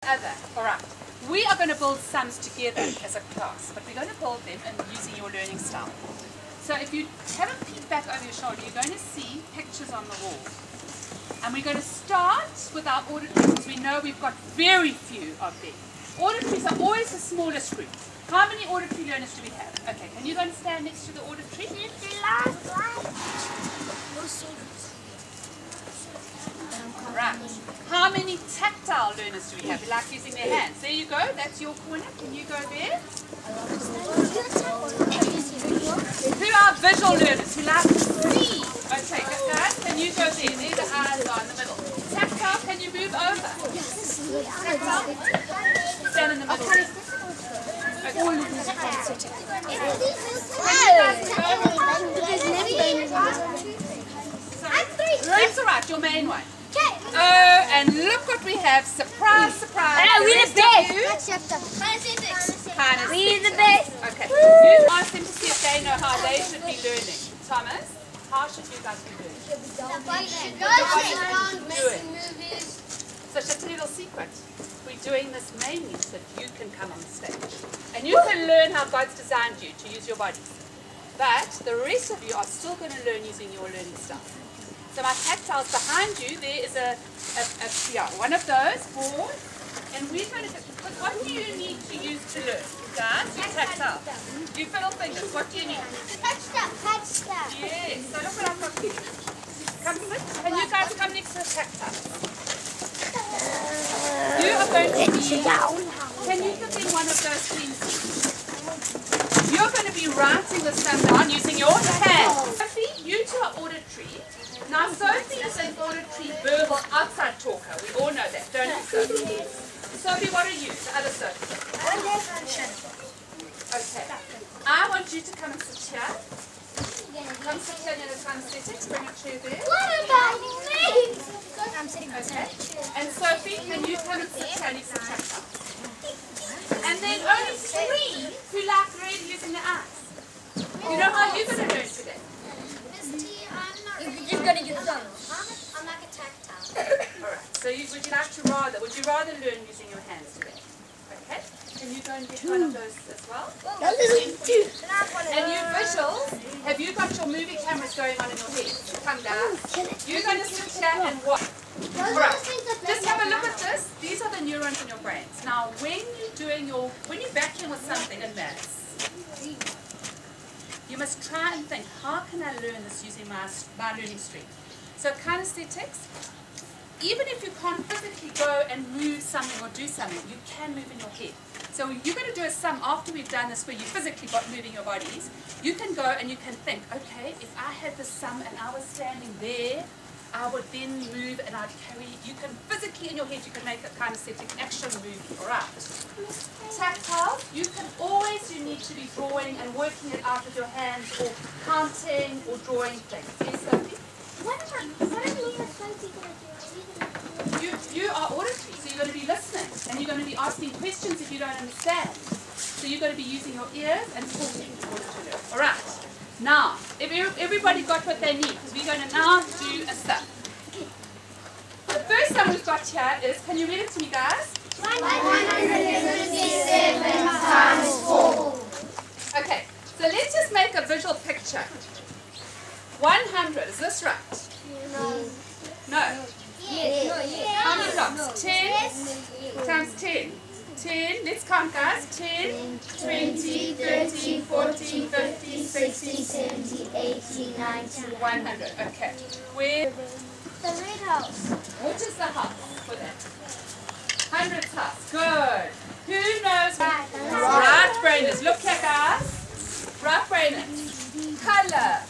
other. All right. We are going to build sums together as a class, but we're going to build them using your learning style. So if you have a peek back over your shoulder, you're going to see pictures on the wall. And we're going to start with our auditories, because we know we've got very few of them. Auditories are always the smallest group. How many auditory learners do we have? Okay, can you go and stand next to the auditory? Right. How many tactile learners do we have? They like using their hands. There you go. That's your corner. Can you go there? Who are visual learners? Who like to see? Okay, guys, can you go there? There the eyes are in the middle. Tactile, can you move over? Tactile? Stand in the middle. Okay. That's alright, your main one. Oh, and look what we have. Surprise, surprise. We're the best. We're the best. Okay. You ask them to see if they know how they should be learning. Thomas, how should you guys be learning? So just a little secret. We're doing this mainly so that you can come on the stage. And you can learn how God's designed you to use your bodies. But the rest of you are still going to learn using your learning style. So my tactiles behind you, there is one of those boards, and we're going to, what do you need to use to learn? Guys, your tactile. You fiddle fingers, what do you need? Touch stuff. Yes, so look what I've got here. Come sit, can you guys come next to the tactile? You are going to be, can you give me one of those things? You're going to be writing the sum down using your hands. Sophie, you two are auditory. Now Sophie is an auditory verbal outside talker. We all know that, don't we, Sophie? Sophie, what are you? The other Sophie. Okay. I want you to come and sit here. Come sit here near the anesthetics. Bring a chair there. What about me? I'm sitting on okay. And Sophie, can you come and sit here next to Chaka? And then only 3 who like really using their eyes. You know how you're going to learn today? You're going to get done. I'm like a tactile. Alright, so would you rather learn using your hands today? Okay? Can you go and get one of those as well? And you visuals, have you got your movie cameras going on in your head? Come down. You're going to sit here and watch. Alright, just have a look at this. These are the neurons in your brains. Now, when you're battling with something in maths, you must try and think, how can I learn this using my learning stream? So kinesthetics, even if you can't physically go and move something or do something, you can move in your head. So you're going to do a sum after we've done this where you physically got moving your bodies. You can go and you can think, okay, if I had this sum and I was standing there, I would then move and I'd carry. You can physically in your head, you can make a kinesthetic action move. Alright. Tactile, you need to be drawing and working it out with your hands or counting or drawing things. Yes, Sophie? What are me and Sophie going to do? You are auditory, so you're going to be listening and you're going to be asking questions if you don't understand. So you're going to be using your ears and talking in order to learn. Alright. Now, if everybody got what they need, because we're going to now do a sum. The first sum we've got here is, can you read it to me, guys? 157 times 4. Okay, so let's just make a visual picture. 100, is this right? No. No. Yes. How many blocks? 10 times 10. 10, let's count guys, 10, 20, 30, 40, 50, 60, 70, 80, 90, 100. Okay. Where? The red house. Which is the house for that? 100th house. Good. Who knows? Right brainers. Look here guys. Right brainers. Color.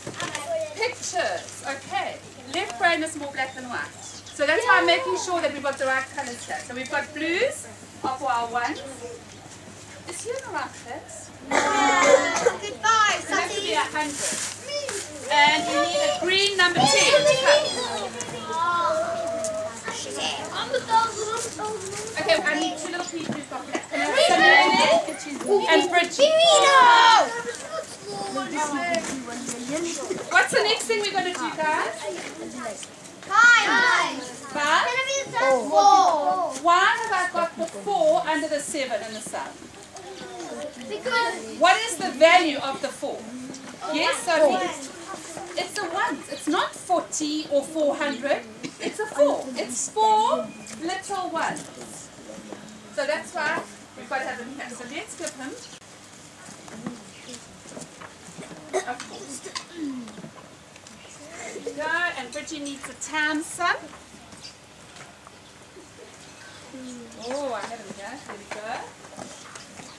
Pictures. Okay. Left brain is more black than white. So that's why I'm making sure that we've got the right colors here. So we've got blues. For our ones. Is he in the right place? Goodbye, So that would be 100. And we need a green number 10 to come. Okay, I need 2 little people who've got black. And Bridget. What's the next thing we're going to do, guys? 5. 5? 4. 1 have I got before under the 7 in the sum? Because What is the value of the 4? Yes, Sophie? It's a 1. It's not 40 or 400. It's a 4. It's 4 little ones. So that's why we've got to have them here. So let's give him a 4. There we go. And Bridgie needs a town sum. Oh, I have him here. There we go.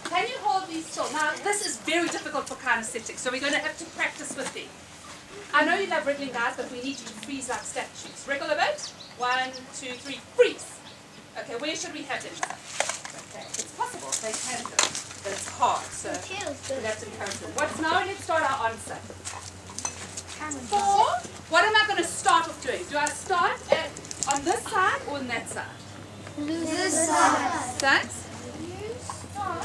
Can you hold these still? Now, this is very difficult for kinesthetics, so we're going to have to practice with them. I know you love wriggling, guys, but we need you to freeze like statues. Wriggle a bit. 1, 2, 3, freeze. Okay, where should we have them? Okay, it's possible. They can do it, but it's hard, so we'll have to encourage them. What's now? Let's start our answer. 4. What am I going to start off doing? Do I start on this side or on that side? this side. Thanks.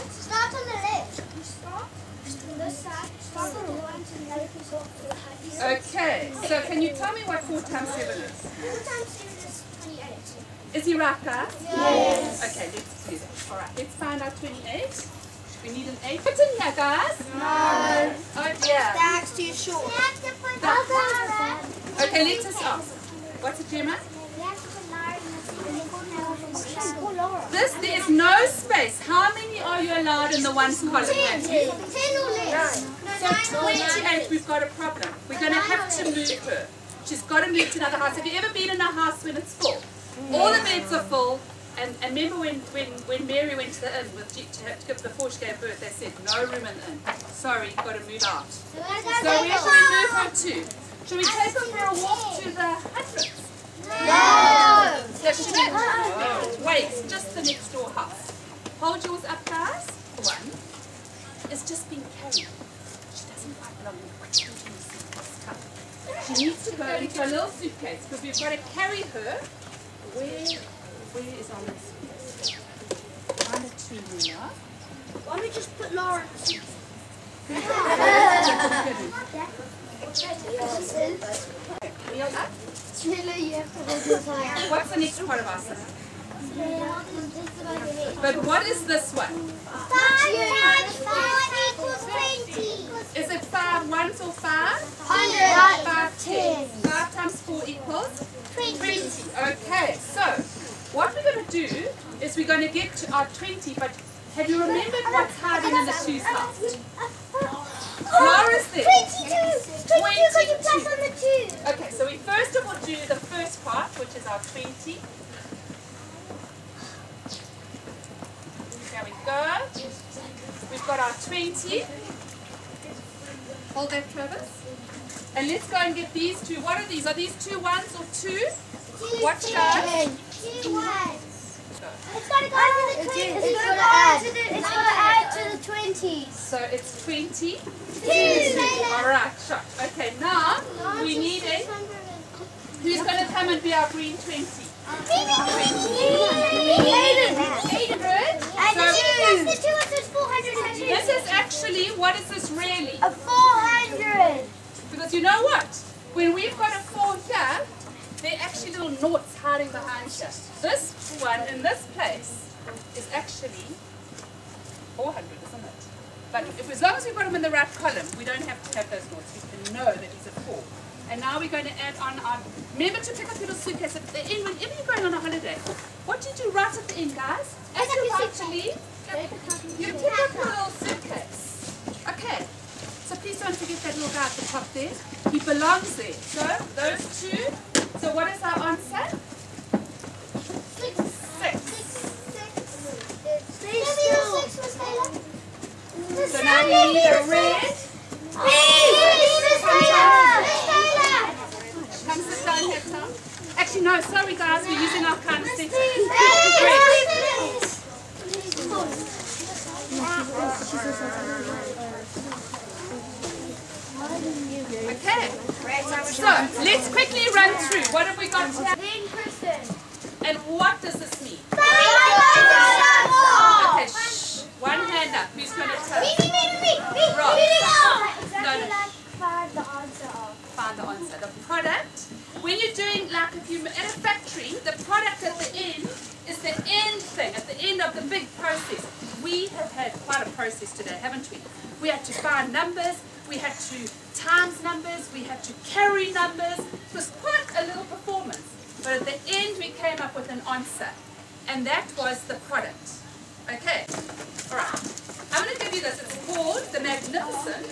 Start on the left. You start on this side. Start on the one to the left. Okay, so can you tell me what 4 times 7 is? 4 times 7 is 28. Is he right, guys? Yes. Okay, let's do that. All right, let's find out 28. We need an 8. What's in here, guys? No. Oh dear. That's too short. We have to put the Okay, let's just ask. What's it, Gemma? We have to put Laura in There is no space. How many are you allowed in the one column? 10 or less. So 28, we've got a problem. We're going to have to move her. She's got to move to another house. Have you ever been in a house when it's full? All the beds are full. And remember when Mary went to the inn before she gave birth, they said no room in the inn. Sorry, you've got to move out. So where should we move her to? Should we take her for a walk to the hundreds? No. Wait, it's just the next door house. Hold yours up, guys. 1 is just being carried. She doesn't quite belong in the suitcase. She needs to go into a little suitcase because we've got to carry her. Where is our little suitcase? 1 or 2 now. Why don't we just put Laura in the suitcase? Wheel up. You have to hold your tire. What's the next part of our system? But what is this one? 5 equals 20. Is it 5 ones or 5? 100. 5 10. 5 times 4 equals 20. Okay, so what we're going to do is we're going to get to our 20, but have you remembered what's hiding in the 2's house? Laura's there. 22 because you plus on the 2. Okay, so we first of all do the first part, which is our 20. There we go. We've got our 20. Hold that, Travis. And let's go and get these 2. What are these? Are these 2 ones or 2? What's that? 2 ones. It's got to go to the 20s. It's got to add to the 20s. So it's 20. 2. Alright, shot. Okay, now we need a... Who's going to come and be our green 20? This is actually, what is this really? A 400. Because you know what? When we've got a 4 here, there are actually little noughts hiding behind here. This one in this place is actually 400, isn't it? But as long as we've got them in the right column, we don't have to have those noughts. We can know that he's a 4. And now we're going to add on our... Remember to pick up your little suitcase at the end. Whenever you're going on a holiday, what do you do right at the end, guys? As you actually, you pick up your little suitcase. Okay. So please don't forget that little guy at the top there. He belongs there. So those 2. So what is our answer? 6. So now we need a red. Come sit down here, Tom. Actually, no, sorry guys, we're using our kind of thing. Okay, so let's quickly run through. What have we got here? Then Clifton. And what does this mean? Okay, shh. One hand up. Who's going to tell? Me. Rob. Exactly like find the answer of. Find the answer. The product. When you're doing, like if you're in a factory, the product at the end is the end thing, at the end of the big process. We have had quite a process today, haven't we? We had to find numbers, we had to times numbers, we had to carry numbers. It was quite a little performance. But at the end we came up with an answer. And that was the product. Okay, alright. I'm going to give you this. It's called the Magnificent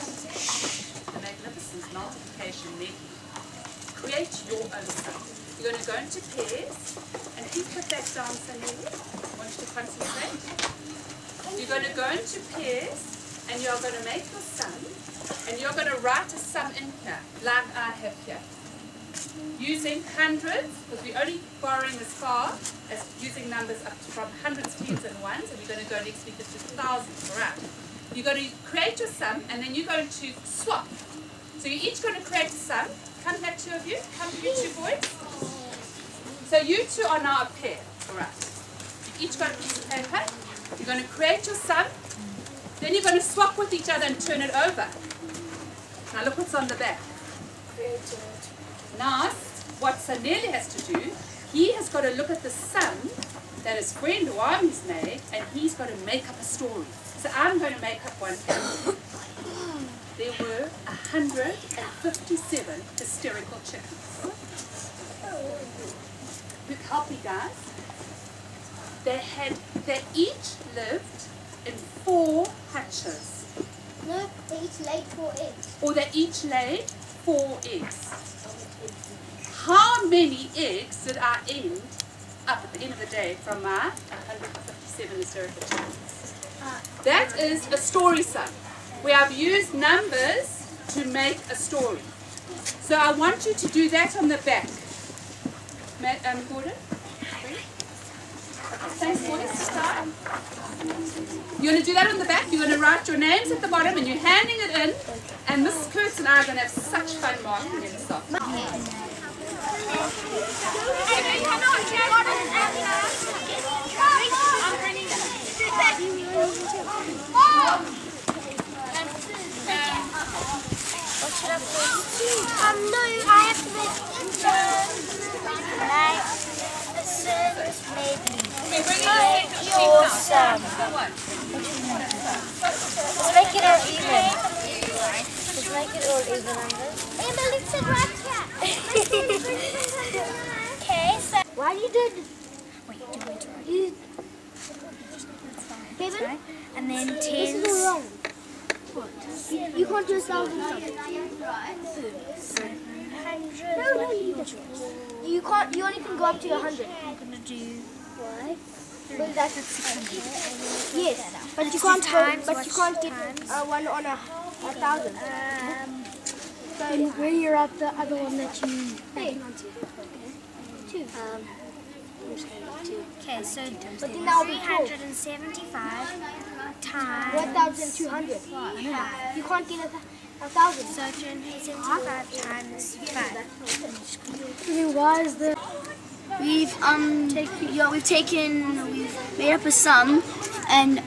Multiplication Medley. Create your own sum. You're going to go into pairs. And if you put that down, Sanelli, I want you to concentrate. You're going to go into pairs and you're going to make your sum. And you're going to write a sum in here, like I have here. Using hundreds, because we're only borrowing as far as using numbers up from hundreds, tens and ones, and we're going to go next week into thousands, alright. You're going to create your sum, and then you're going to swap. So you're each going to create a sum. Come here, two of you. Come, you two boys. So you two are now a pair, alright. You each got a piece of paper. You're going to create your sum. Then you're going to swap with each other and turn it over. Now look what's on the back. Now, what Sanelli has to do, he has got to look at the sum that his friend Wami's made, and he's got to make up a story. So I'm going to make up one. There were 157 hysterical chickens. Help me, guys. They each lived in 4 hutches. No, they each laid 4 eggs. Or they each laid 4 eggs. How many eggs did I end up at the end of the day from my 157 hysterical chickens? That is a story sum, where I've used numbers to make a story. So I want you to do that on the back. Gordon? Thanks, boys. Start. You're going to do that on the back. You're going to write your names at the bottom and you're handing it in. And Mrs. Kurtz and I are going to have such fun marking in this off. No, I have to make your sum. Let's make it all even. Let's make it all even numbers. Emily said right here. Okay, so why do you do it? Wait, do it right. And then tens. This is all wrong. What? You can't do 1,000. You can't. You only can go up to 100. I'm gonna do what? Well, that's 600. Yes, but you can't. But you can't get one on 1,000. So where you're at the other one that you. Hey. 2. Okay, so but then that will be 375 times 1,200. You can't get 1,000. So 375 times 5. Why is the we've made up a sum, and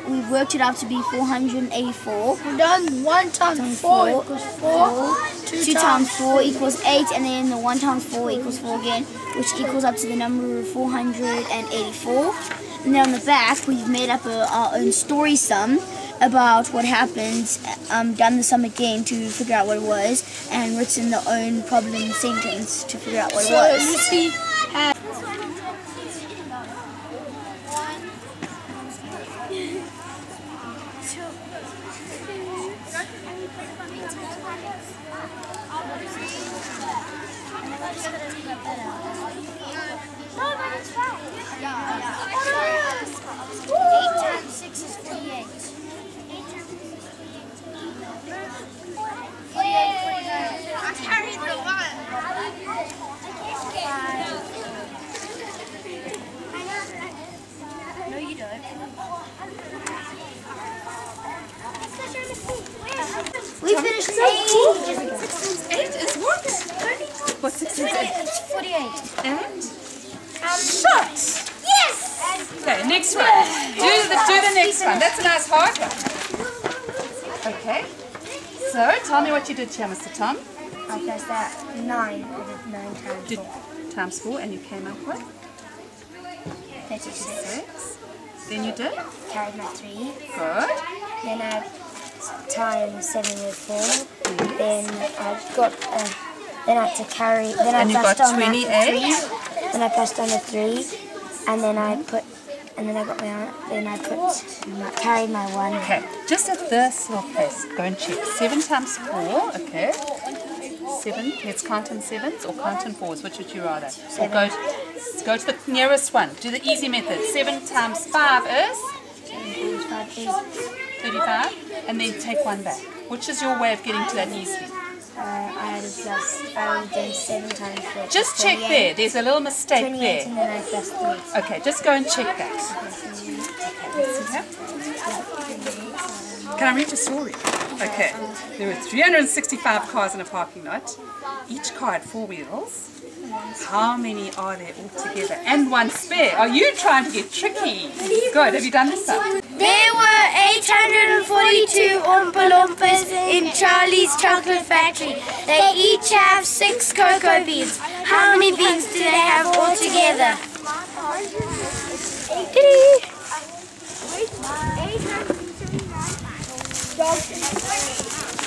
we've worked it out to be 484. We've done 1 times 4 equals 4. 2 times 4 equals 8, and then the 1 times 4 equals 4 again, which equals up to the number of 484. And then on the back, we've made up our own story sum about what happened, done the sum again to figure out what it was, and written the own problem sentence to figure out what it was. So Lucy had no, but it's fine. Yeah. 8 times 6 is 48. 48. I carried the 1. No, you don't. We finished 8. 8 is what? What's 6 times 8? It's 48. And? Shot! Yes! Okay, next one. Do the next one. That's a nice hard one. Okay. So, tell me what you did here, Mr. Tom. I guess that 9. I did 9 times 4. Times 4, and you came up with? 36. Then you did? Carried my 3. Good. Then I times 7 with 4. Then I got then I had to carry. Then I passed on 28. that 3. Then I passed on the 3, and then I put. And then I got my. Then I carried my 1. Okay. Just at this little place, go and check. 7 times 4. Okay. 7. Let's count in 7s or count in 4s. Which would you rather? Or go to the nearest one. Do the easy method. 7 times 5 is 35. And then take 1 back. Which is your way of getting to that easily? I would do 7 times 4. Just check there. There's a little mistake 28 there. and then I plus 3. Okay, just go and check that. Can I read your story? Okay. There were 365 cars in a parking lot. Each car had 4 wheels. How many are there altogether? And 1 spare. Are you trying to get tricky? Good. Have you done this stuff? There were 842 Oompa Loompas in Charlie's Chocolate Factory. They each have 6 cocoa beans. How many beans do they have altogether? 879.